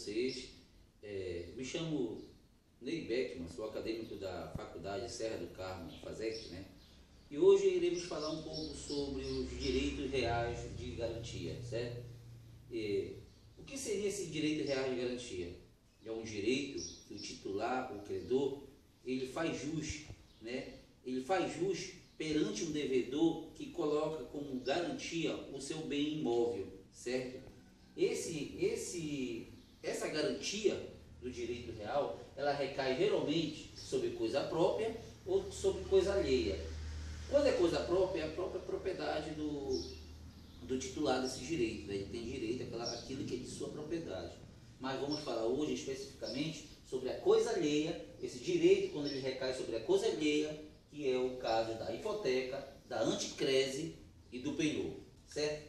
vocês. Me chamo Ney Beckman, sou acadêmico da Faculdade Serra do Carmo, FASEC, né? E hoje iremos falar um pouco sobre os direitos reais de garantia, certo? O que seria esse direito real de garantia? É um direito que o titular, o credor, ele faz jus, né? Ele faz jus perante um devedor que coloca como garantia o seu bem imóvel, certo? Essa garantia do direito real, ela recai geralmente sobre coisa própria ou sobre coisa alheia. Quando é coisa própria, é a própria propriedade do titular desse direito, né? Ele tem direito àquilo que é de sua propriedade. Mas vamos falar hoje especificamente sobre a coisa alheia, esse direito quando ele recai sobre a coisa alheia, que é o caso da hipoteca, da anticrese e do penhor, certo?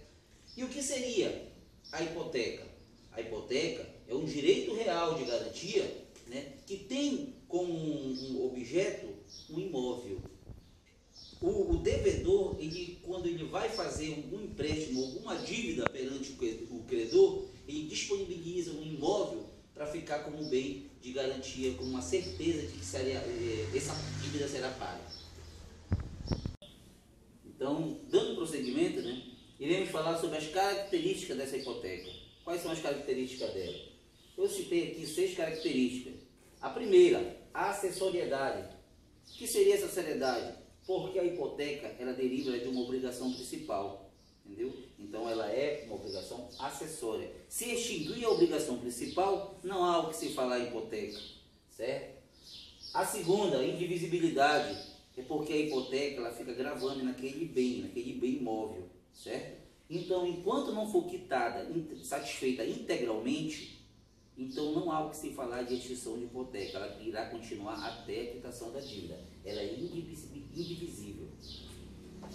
E o que seria a hipoteca? A hipoteca é um direito real de garantia, né, que tem como um objeto um imóvel. O devedor, quando ele vai fazer algum empréstimo, alguma dívida perante o credor, ele disponibiliza um imóvel para ficar como bem de garantia, com uma certeza de que essa dívida será paga. Então, dando prosseguimento, né, iremos falar sobre as características dessa hipoteca. Quais são as características dela? Eu citei aqui 6 características. A primeira, a acessoriedade. O que seria essa acessoriedade? Porque a hipoteca, ela deriva de uma obrigação principal, entendeu? Então ela é uma obrigação acessória. Se extinguir a obrigação principal, não há o que se falar em hipoteca, certo? A segunda, indivisibilidade, é porque a hipoteca, ela fica gravando naquele bem imóvel, certo? Então, enquanto não for quitada, satisfeita integralmente, então não há o que se falar de extinção de hipoteca, ela irá continuar até a quitação da dívida, ela é indivisível.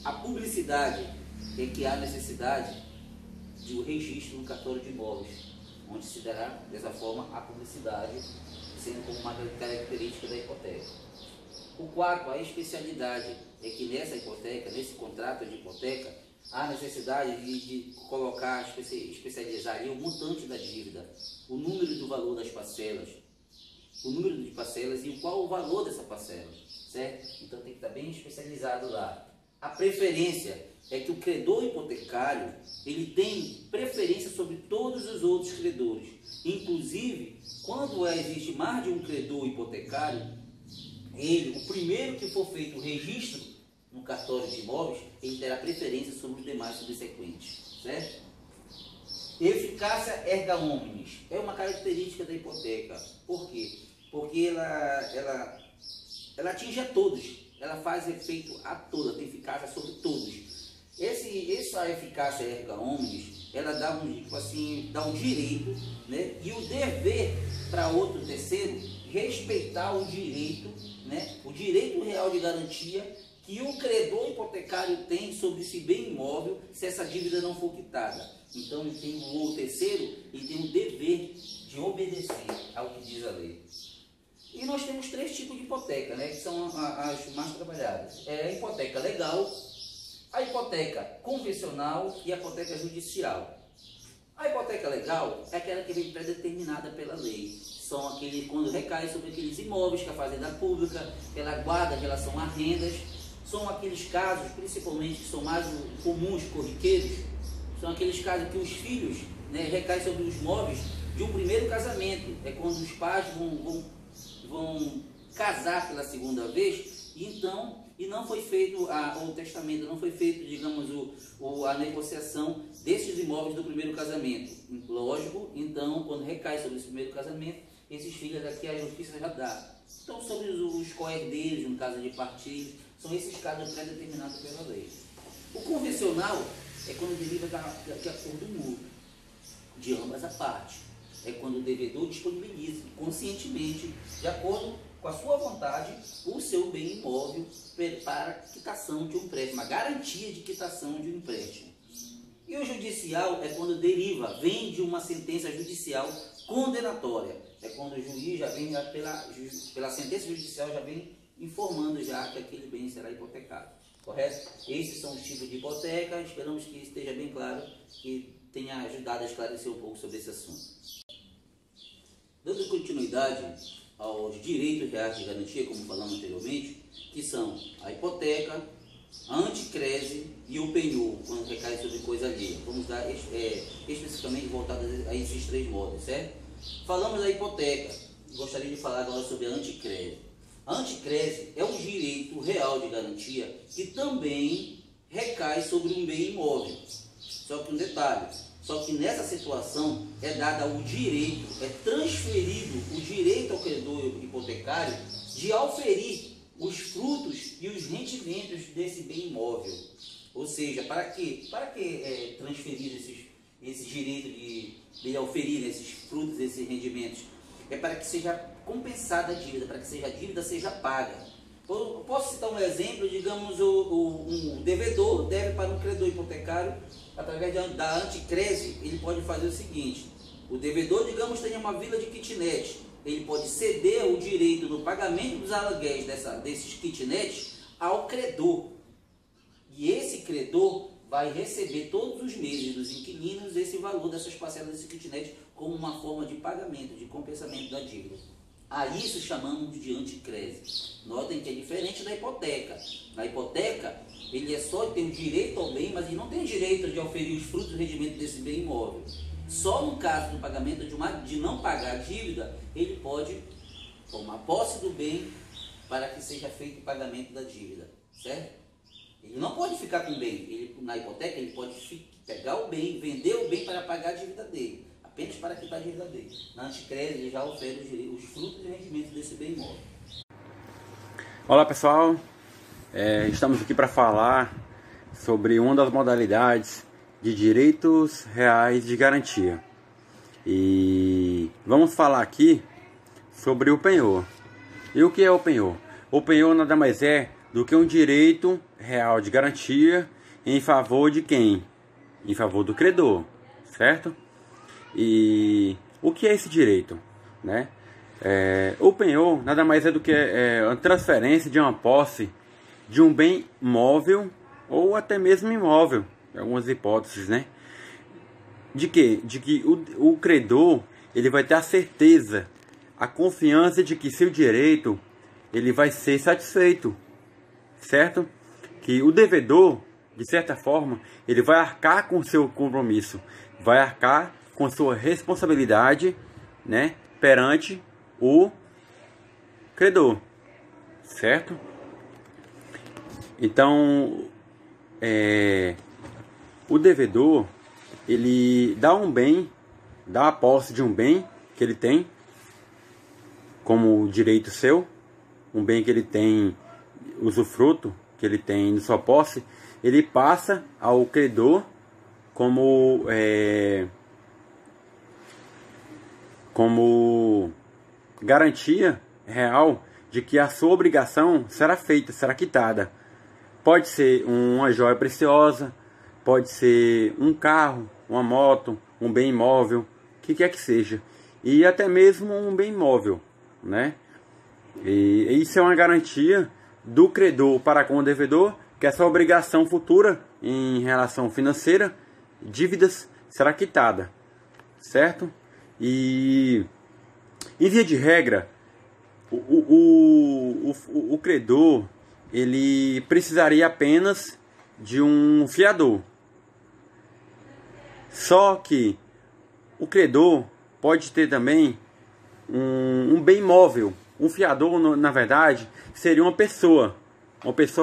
A publicidade é que há necessidade de um registro no cartório de imóveis, onde se dará dessa forma a publicidade, sendo como uma característica da hipoteca. O quarto, a especialidade, é que nessa hipoteca, nesse contrato de hipoteca, há necessidade de colocar, especializar ali o montante da dívida, o número do valor das parcelas, o número de parcelas e qual o valor dessa parcela, certo? Então tem que estar bem especializado lá. A preferência é que o credor hipotecário, ele tem preferência sobre todos os outros credores. Inclusive, quando existe mais de um credor hipotecário, o primeiro que for feito o registro no cartório de imóveis, ele terá preferência sobre os demais subsequentes, certo? Eficácia erga omnes é uma característica da hipoteca. Por quê? Porque ela atinge a todos, ela faz efeito a todos, tem eficácia sobre todos. Essa eficácia erga omnes, ela dá um direito, né, e o dever para outro terceiro respeitar o direito, né, o direito real de garantia que o credor hipotecário tem sobre esse bem imóvel se essa dívida não for quitada. Então o terceiro ele tem o dever de obedecer ao que diz a lei. E nós temos 3 tipos de hipoteca, né, que são as mais trabalhadas. É a hipoteca legal, a hipoteca convencional e a hipoteca judicial. A hipoteca legal é aquela que vem pré-determinada pela lei. São quando recai sobre aqueles imóveis que a fazenda pública, ela guarda em relação a rendas. São aqueles casos, principalmente, que são mais comuns, corriqueiros, são aqueles casos que os filhos, né, recaem sobre os móveis de um primeiro casamento. É quando os pais vão casar pela segunda vez, e não foi feito o testamento, não foi feito, digamos, a negociação desses imóveis do primeiro casamento. Lógico, então, quando recai sobre esse primeiro casamento, esses filhos daqui a justiça já dá. Então, sobre os co-herdeiros, no caso de partilha, são esses casos pré-determinados pela lei. O convencional é quando deriva de acordo mútuo de ambas as partes. É quando o devedor disponibiliza conscientemente, de acordo com a sua vontade, o seu bem imóvel para quitação de um empréstimo, a garantia de quitação de um empréstimo. E o judicial é quando vem de uma sentença judicial condenatória. É quando o juiz já vem pela sentença judicial, já vem informando já que aquele bem será hipotecado. Correto? Esses são os tipos de hipoteca. Esperamos que esteja bem claro, que tenha ajudado a esclarecer um pouco sobre esse assunto. Dando continuidade aos direitos reais de garantia, como falamos anteriormente, que são a hipoteca, a anticrese e o penhor, quando recai sobre coisa alheia. Vamos dar especificamente voltado a esses três modos, certo? Falamos da hipoteca, gostaria de falar agora sobre a anticrese. A anticrese é um direito real de garantia que também recai sobre um bem imóvel. Só que um detalhe, só que nessa situação é dada o direito, é transferido o direito ao credor hipotecário de auferir os frutos e os rendimentos desse bem imóvel. Ou seja, para que transferir esse direito de auferir esses frutos, esses rendimentos? É para que seja compensada a dívida, para que a dívida seja paga. Eu posso citar um exemplo, digamos, um devedor deve para um credor hipotecário, através da anticrese, ele pode fazer o seguinte: o devedor, digamos, tem uma vila de kitnet, ele pode ceder o direito do pagamento dos aluguéis desses kitnets ao credor. E esse credor vai receber todos os meses dos inquilinos esse valor dessas parcelas desse kitnet como uma forma de pagamento, de compensamento da dívida. A isso chamamos de anticrese. Notem que é diferente da hipoteca. Na hipoteca, ele só tem o direito ao bem, mas ele não tem o direito de oferir os frutos do rendimento desse bem imóvel. Só no caso do pagamento de não pagar a dívida, ele pode tomar posse do bem para que seja feito o pagamento da dívida, certo? Ele não pode ficar com o bem. Na hipoteca, ele pode pegar o bem, vender o bem para pagar a dívida dele, apenas para quitar a dívida dele. Na anticrese, ele já oferece os frutos e rendimentos desse bem imóvel. Olá pessoal, estamos aqui para falar sobre uma das modalidades de direitos reais de garantia. E vamos falar aqui sobre o penhor. E o que é o penhor? O penhor nada mais é do que um direito real de garantia em favor de quem? Em favor do credor, certo? E o que é esse direito, né? O penhor nada mais é do que a transferência de uma posse de um bem móvel ou até mesmo imóvel, em algumas hipóteses, né? De quê? De que o credor ele vai ter a certeza, a confiança de que seu direito ele vai ser satisfeito, certo? Que o devedor, de certa forma, ele vai arcar com seu compromisso, vai arcar com sua responsabilidade, né, perante o credor, certo? Então, o devedor, ele dá um bem, dá a posse de um bem que ele tem como direito seu, um bem que ele tem usufruto, que ele tem de sua posse, ele passa ao credor como garantia real de que a sua obrigação será feita, será quitada. Pode ser uma joia preciosa, pode ser um carro, uma moto, um bem imóvel, o que quer que seja. E até mesmo um bem imóvel, né? E isso é uma garantia do credor para com o devedor, que essa obrigação futura em relação financeira, dívidas, será quitada, certo? E em via de regra, o credor ele precisaria apenas de um fiador. Só que o credor pode ter também um bem móvel. Um fiador, na verdade, seria uma pessoa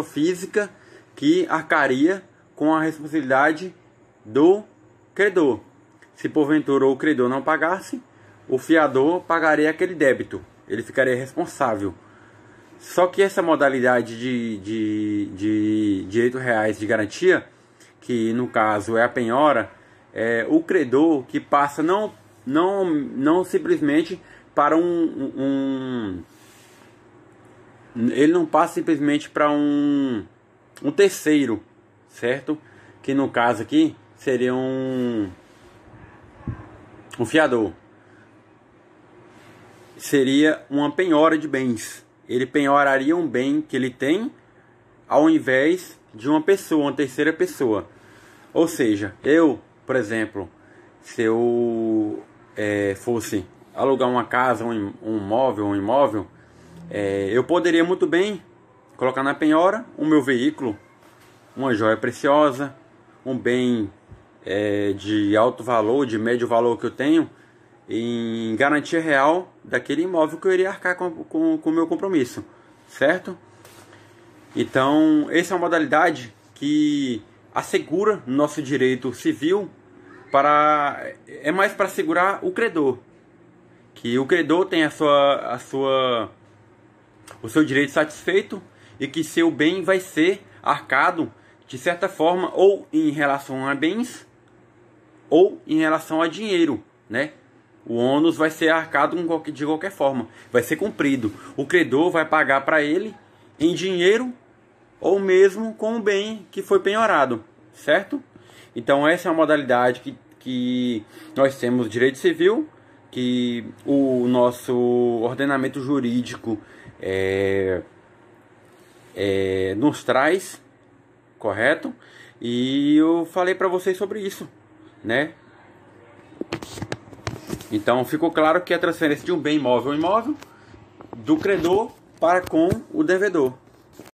física que arcaria com a responsabilidade do credor. Se porventura o credor não pagasse, o fiador pagaria aquele débito, ele ficaria responsável. Só que essa modalidade de direitos reais de garantia, que no caso é a penhora, é o credor que passa não simplesmente para ele não passa simplesmente para um terceiro, certo? Que no caso aqui seria um fiador. Seria uma penhora de bens. Ele penhoraria um bem que ele tem ao invés de uma pessoa, uma terceira pessoa. Ou seja, eu, por exemplo, se eu fosse alugar uma casa, um móvel, um imóvel, eu poderia muito bem colocar na penhora o meu veículo, uma joia preciosa, um bem de alto valor, de médio valor que eu tenho, em garantia real daquele imóvel que eu iria arcar com o meu compromisso, certo? Então, essa é uma modalidade que assegura nosso direito civil, é mais para assegurar o credor, que o credor tem o seu direito satisfeito e que seu bem vai ser arcado de certa forma, ou em relação a bens ou em relação a dinheiro, né? O ônus vai ser arcado de qualquer forma, vai ser cumprido. O credor vai pagar para ele em dinheiro ou mesmo com o bem que foi penhorado, certo? Então essa é uma modalidade que nós temos direito civil, que o nosso ordenamento jurídico nos traz, correto? E eu falei para vocês sobre isso, né? Então ficou claro que a transferência de um bem imóvel do credor para com o devedor.